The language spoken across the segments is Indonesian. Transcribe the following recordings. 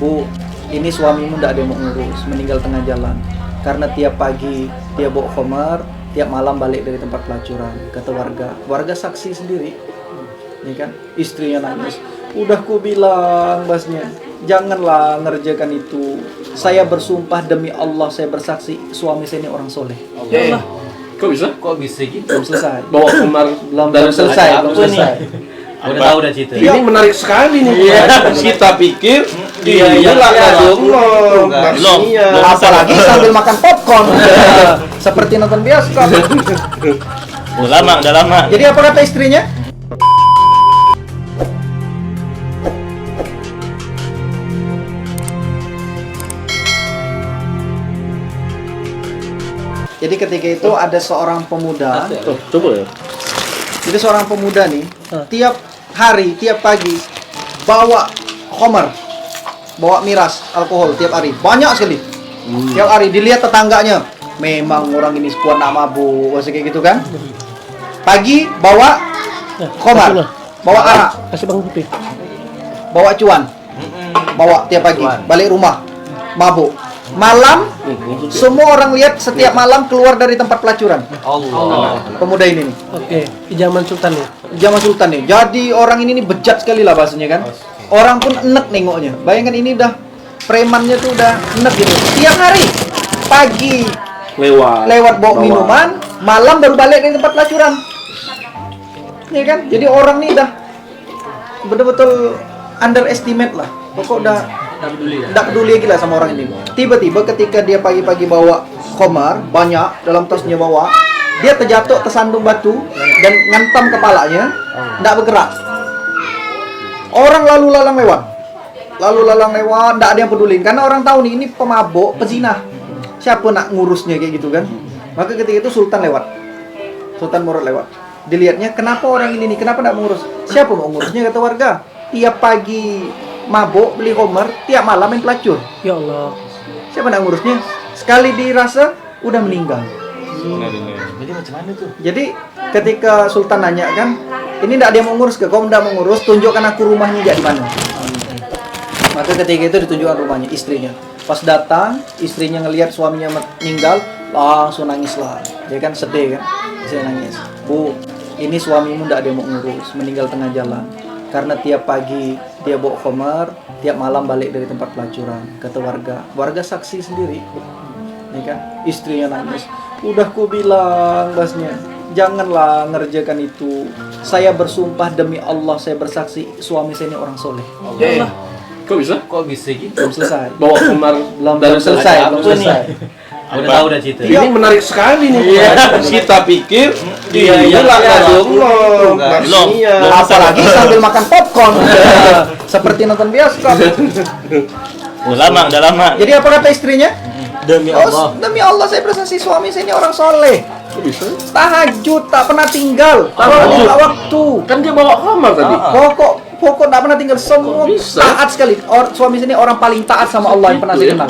Bu, ini suamimu tidak ada yang mau ngurus, meninggal tengah jalan. Karena tiap pagi dia bawa khamar, tiap malam balik dari tempat pelacuran. Kata warga saksi sendiri, ya kan? Istrinya nangis. Udah ku bilang basnya, janganlah ngerjakan itu. Saya bersumpah demi Allah, saya bersaksi suami saya ini orang soleh. Ya Allah. Kok bisa gitu? Belum selesai. Bawa kemar Belum selesai. Udah tahu udah cerita. Ini menarik sekali nih. Kita pikir Iya. belum. Apalagi sambil makan popcorn. Seperti nonton bioskop. Udah lama. Jadi apa kata istrinya? Jadi ketika itu ada seorang pemuda. Tuh, coba ya. Jadi seorang pemuda nih, tiap hari, tiap pagi bawa khamar, bawa miras, alkohol tiap hari, banyak sekali. Tiap hari dilihat tetangganya, memang orang ini kuat nak mabuk, kayak gitu kan. Pagi bawa khamar, bawa arak, Kasih Bang Putih. bawa cuan, bawa tiap pagi, balik rumah, mabuk. Malam, semua orang lihat setiap malam keluar dari tempat pelacuran. Allah. Pemuda ini nih. Oke, di zaman Sultan ya. Zaman Sultan nih. Jadi orang ini nih bejat sekali lah bahasanya kan. Orang pun enek nengoknya. Bayangkan ini udah premannya tuh udah enek gitu. Tiap hari pagi lewat bawa minuman, malam baru balik dari tempat pelacuran. Ya kan? Jadi orang nih udah betul-betul underestimate lah. Pokok udah tidak peduli lagi lah sama orang ini. Tiba-tiba ketika dia pagi-pagi bawa khamar banyak dalam tasnya bawa, dia terjatuh tersandung batu dan ngantam kepalanya, tidak bergerak. Orang lalu lalang lewat, tidak ada yang peduli karena orang tahu nih ini pemabuk, pezina. Siapa nak ngurusnya kayak gitu kan? Maka ketika itu Sultan Murad lewat. Dilihatnya, kenapa orang ini nih, kenapa tidak mengurus? Siapa mau ngurusnya? Kata warga. Tiap pagi mabuk, beli khamar, tiap malam main pelacur. Ya Allah. Siapa nak ngurusnya? Sekali dirasa udah meninggal. Jadi macam mana tuh? Jadi ketika Sultan nanya kan, ini tidak ada yang mau ngurus ke? Kau tidak mau ngurus, tunjukkan aku rumahnya di mana. Maka ketika itu ditunjukkan rumahnya, istrinya. Pas datang, istrinya ngelihat suaminya meninggal, langsung nangis lah. Dia kan sedih kan, saya nangis. Bu, ini suamimu tidak ada yang mau ngurus, meninggal tengah jalan. Karena tiap pagi dia bawa khamar, tiap malam balik dari tempat pelacuran. Kata warga saksi sendiri, ya kan? Istrinya nangis. Udah ku bilang basnya, janganlah ngerjakan itu. Saya bersumpah demi Allah, saya bersaksi suami saya ini orang soleh. Ya Allah. Kok bisa gitu? Belum selesai. Bawa kemar Belum selesai. Udah tahu udah cerita. Ini menarik sekali nih. Kita pikir belum. Apalagi sambil makan popcorn. Seperti nonton bioskop. Udah lama. Jadi apa kata istrinya? Demi Allah. Demi Allah saya bersaksi suami saya ini orang soleh. Bisa? Tahajud tak pernah tinggal. Sholat waktu. Kan dia bawa kamar tadi. Pokok tak pernah tinggal, semua Bisa. taat sekali. Suami saya ini orang paling taat sama Allah yang pernah saya kenal.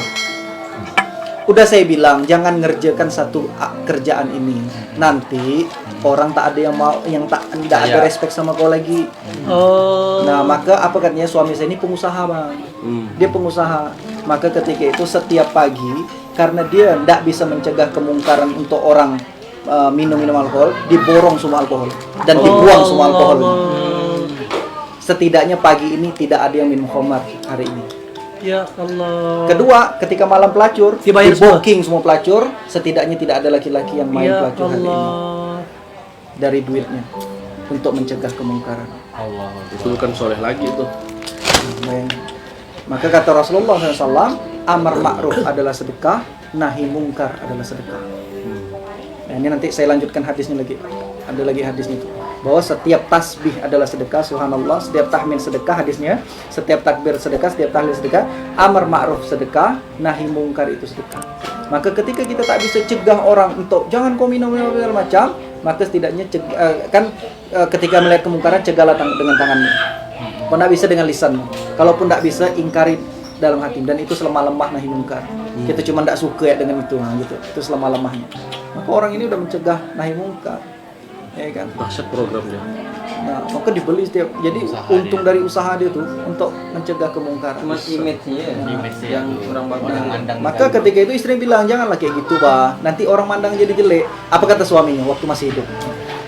Udah saya bilang jangan ngerjakan satu kerjaan ini. Nanti orang tak ada yang mau, yang tidak ada respect sama kau lagi. Oh. Nah, maka apa katanya suami saya ini pengusaha, Bang. Dia pengusaha. Maka ketika itu setiap pagi karena dia tidak bisa mencegah kemungkaran untuk orang minum alkohol, diborong semua alkohol dan dibuang semua alkohol. Setidaknya pagi ini tidak ada yang minum khamar hari ini. Ya Allah. Kedua, ketika malam pelacur, Dibayar di-booking semua pelacur, setidaknya tidak ada laki-laki yang main Ya pelacur hari ini Allah. dari duitnya untuk mencegah kemungkaran. Allah. Itu bukan soleh lagi tuh. Bayangin. Maka kata Rasulullah SAW, amar ma'ruf adalah sedekah, nahi mungkar adalah sedekah. Nah, ini nanti saya lanjutkan hadisnya lagi. Ada lagi hadisnya itu. Bahwa setiap tasbih adalah sedekah, subhanallah, setiap tahmid sedekah hadisnya, setiap takbir sedekah, setiap tahlil sedekah, amar ma'ruf sedekah, nahi mungkar itu sedekah. Maka ketika kita tak bisa cegah orang untuk jangan kau minum segala macam, maka setidaknya ketika melihat kemungkaran cegahlah dengan tanganmu. Kau tak bisa dengan lisanmu. Kalaupun tak bisa, ingkari dalam hati, dan itu selemah-lemah nahi mungkar. Kita cuma tak suka ya dengan itu, nah, gitu. Itu selemah-lemahnya. Maka orang ini udah mencegah nahi mungkar. Ya kan? Dahsyat programnya. Nah, maka dibeli setiap. Jadi untung dari usaha dia tuh untuk mencegah kemungkaran. Cuma image-nya yang kurang bagus. Maka ketika itu istri bilang, janganlah kayak gitu, Pak. Nanti orang mandang jadi jelek. Apa kata suaminya waktu masih hidup?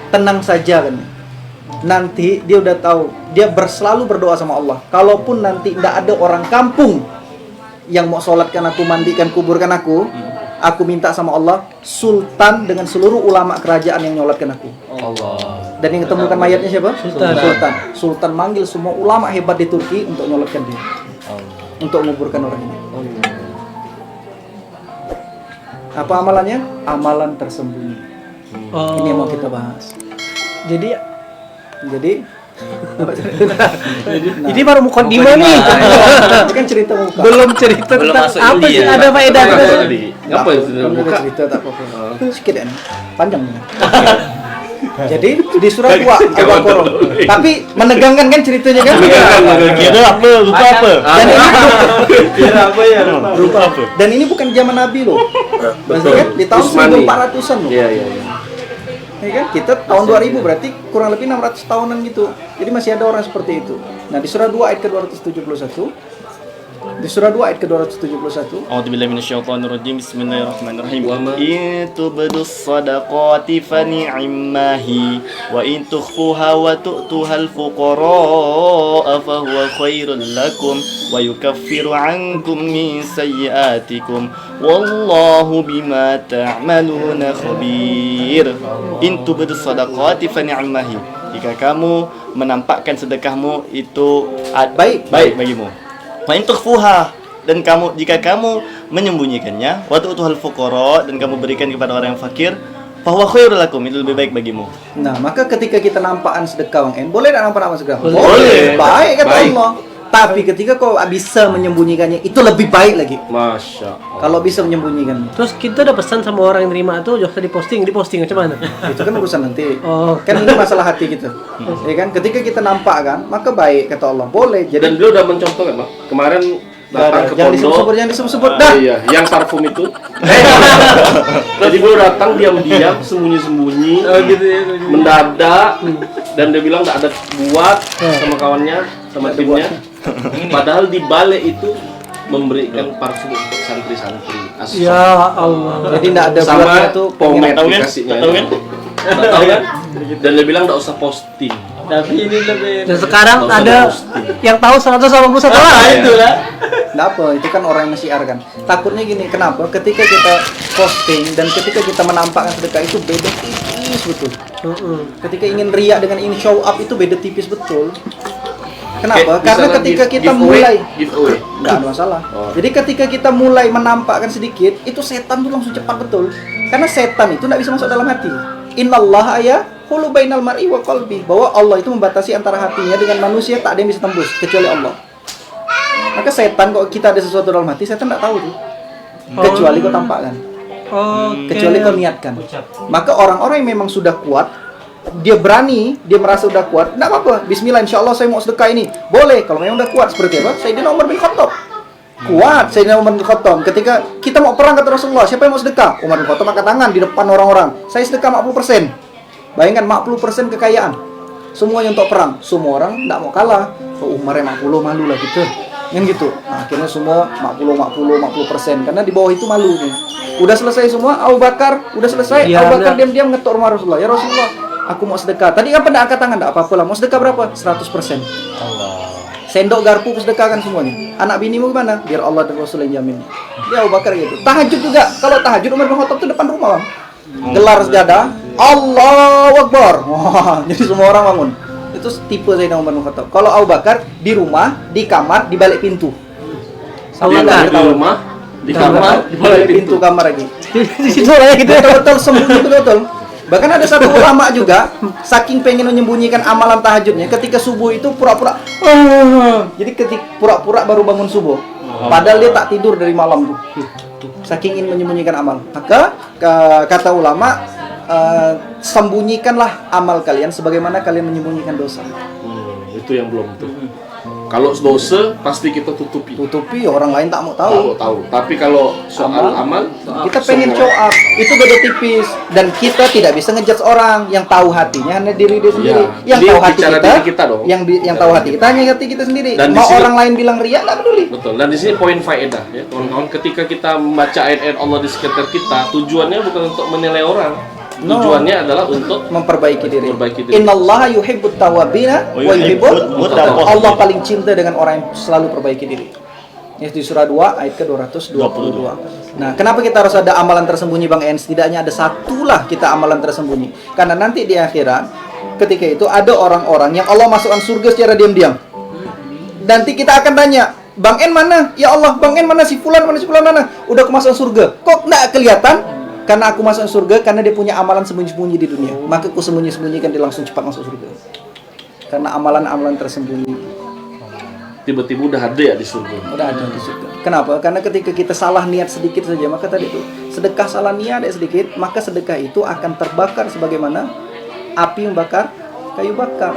Tenang saja kan. Nanti dia udah tahu, dia selalu berdoa sama Allah. Kalaupun nanti tidak ada orang kampung yang mau sholatkan aku, mandikan, kuburkan aku minta sama Allah, sultan dengan seluruh ulama kerajaan yang nyolatkan aku. Allah. Dan yang ketemukan mayatnya siapa? Sultan. Sultan manggil semua ulama hebat di Turki untuk nyolatkan dia, untuk menguburkan orang ini. Apa amalannya? Amalan tersembunyi. Oh. Ini yang mau kita bahas. Jadi Nah, ini baru mukaddimah nih. ini kan cerita muka. Belum cerita Belum tentang masuk apa inti sih ya. ada faedah terus. Tadi. Apa yang sudah Belum buka? ada cerita tak apa-apa. Sedikit ya, panjang. Jadi di surat 2 Al-Baqarah. Tapi menegangkan kan ceritanya kan? Kira apa? Lupa apa? Dan ini Kira apa ya? Lupa apa? dan ini bukan zaman Nabi loh. Maksudnya kan di tahun Usmani. 1400-an loh. Iya. Ya kan? Kita tahun 2000 berarti kurang lebih 600 tahunan gitu. Jadi masih ada orang seperti itu. Nah, di surah 2 ayat ke-271. Di surah 2 ayat ke-271. A'udzu billahi minasyaitonir rajim. Bismillahirrahmanirrahim. Wa ma- In tubdus sadaqati fa ni'mahi wa in tukhfuha wa tu'tuhal fuqara fa huwa khairul lakum wa yukaffiru 'ankum min sayyi'atikum wallahu bima ta'maluna khabir. In tubdus sadaqati fa ni'mahi. Jika kamu menampakkan sedekahmu itu Baik. bagimu. Wa in tukhfuha, dan jika kamu menyembunyikannya, wa tu'tuhal fuqara, dan kamu berikan kepada orang yang fakir, fa huwa khairul lakum, itu lebih baik bagimu. Nah, maka ketika kita nampakan sedekah Bang En, boleh tak nampakan sedekah? Boleh. Baik kata Baik. Allah. Tapi ketika kau bisa menyembunyikannya, itu lebih baik lagi. Masya Allah. Kalau bisa menyembunyikan. Terus kita udah pesan sama orang yang terima tuh, jangan diposting macam mana? Itu kan urusan nanti. Oh. Kan ini masalah hati kita. Ya kan? Ketika kita nampakkan, maka baik kata Allah. Boleh. Dan Jadi beliau udah mencontohkan, Bang. Kemarin datang ke jangan pondok. jangan disebut-sebut dah. Iya, yang parfum itu. Jadi beliau datang diam-diam, sembunyi-sembunyi, gitu ya. mendadak, dan dia bilang nggak ada buat sama kawannya, sama timnya. Padahal di balai itu memberikan parfum untuk santri-santri. Asal. Ya Allah. Jadi tidak ada Sama buatnya tuh pomade Tahu kan? dikasihnya. Tahu kan? Nggak tahu kan? Dan dia bilang nggak usah posting. Tapi ini lebih. Dan sekarang Nggak usah ada posting. yang tahu 181 orang. Iya. Itulah. Nggak apa, itu kan orang yang syiar kan. Takutnya gini, kenapa? Ketika kita posting dan ketika kita menampakkan sedekah itu beda tipis betul. Ketika ingin riak dengan ingin show up itu beda tipis betul. Kenapa? Kayak Karena misalnya ketika kita giveaway, mulai nggak ada masalah. Jadi ketika kita mulai menampakkan sedikit, itu setan tuh langsung cepat betul. Karena setan itu nggak bisa masuk dalam hati. Innallaha yahulu bainal mar'i wa qalbi. Bahwa Allah itu membatasi antara hatinya dengan manusia, tak ada yang bisa tembus kecuali Allah. Maka setan kok kita ada sesuatu dalam hati, setan nggak tahu tuh. Kecuali kau tampakkan. Kecuali kau niatkan. Maka orang-orang yang memang sudah kuat, dia berani, dia merasa udah kuat, enggak apa-apa. Bismillah, insyaallah saya mau sedekah ini. Boleh kalau memang udah kuat. Seperti apa? Sayyidina Umar bin Khattab. Kuat Sayyidina Umar bin Khattab. Ketika kita mau perang kata Rasulullah, siapa yang mau sedekah? Umar bin Khattab angkat tangan di depan orang-orang. Saya sedekah 40%. Bayangkan 40% kekayaan. Semuanya untuk perang. Semua orang enggak mau kalah. Oh, Umar yang 40 malu lah gitu. Kan gitu. Nah, akhirnya semua 40% karena di bawah itu malu nih. Udah selesai semua, Abu Bakar udah selesai. Ya, Abu Bakar benar. diam-diam ngetok rumah Rasulullah. Ya Rasulullah, aku mau sedekah. Tadi kan pada angkat tangan, enggak apa-apa lah. Mau sedekah berapa? 100%. Sendok garpu sedekahkan semuanya. Anak binimu gimana? Biar Allah dan Rasul yang jamin. Dia Abu Bakar gitu. Tahajud juga. Kalau tahajud Umar bin Khattab tuh depan rumah, Bang. Gelar sejadah, Allahu Akbar. Wah, jadi semua orang bangun. Itu tipe Sayyidina Umar bin Khattab. Kalau Abu Bakar di rumah, di kamar, di balik pintu. Dia nggak di ketahuan. rumah, di kamar, di balik pintu kamar lagi. Di situ orangnya gitu. Betul-betul sembunyi betul-betul. Bahkan ada satu ulama juga saking pengen menyembunyikan amalan tahajudnya, ketika subuh itu pura-pura jadi ketika pura-pura baru bangun subuh, padahal dia tak tidur dari malam tuh, saking ingin menyembunyikan amal. Maka kata ulama, sembunyikanlah amal kalian sebagaimana kalian menyembunyikan dosa. Itu yang belum tuh. Kalau dosa pasti kita tutupi. Tutupi, orang lain tak mau tahu. Tahu. Tapi kalau soal amal, Kita pengen show up, itu beda tipis. Dan kita tidak bisa ngejudge orang. Yang tahu hatinya hanya diri dia sendiri. Ya, Yang jadi tahu hati bicara kita, diri kita dong. yang tahu hati kita hanya hati kita sendiri. Dan di Mau sini- orang lain bilang ria, nggak peduli. betul. Dan di sini poin faedah ya, kawan-kawan. Ketika kita membaca ayat-ayat Allah di sekitar kita, tujuannya bukan untuk menilai orang. No. Tujuannya adalah untuk Memperbaiki diri. Memperbaiki diri. Innallaha yuhibbut tawabina wa yuhibbul mutatahhirin. Allah paling cinta dengan orang yang selalu perbaiki diri. Ini di surah 2 ayat ke-222. Nah, kenapa kita harus ada amalan tersembunyi Bang En? Setidaknya ada satulah kita amalan tersembunyi. Karena nanti di akhirat ketika itu ada orang-orang yang Allah masukkan surga secara diam-diam. Nanti kita akan tanya, Bang En mana? Ya Allah, Bang En mana? Si fulan mana? Udah kemasukan surga. Kok nggak kelihatan? Karena aku masuk surga karena dia punya amalan sembunyi-sembunyi di dunia. Maka aku sembunyi-sembunyikan dia langsung cepat masuk surga. Karena amalan-amalan tersembunyi tiba-tiba udah ada ya di surga. udah ada di surga. Kenapa? Karena ketika kita salah niat sedikit saja, maka tadi itu sedekah salah niat ada sedikit, maka sedekah itu akan terbakar sebagaimana api membakar kayu bakar.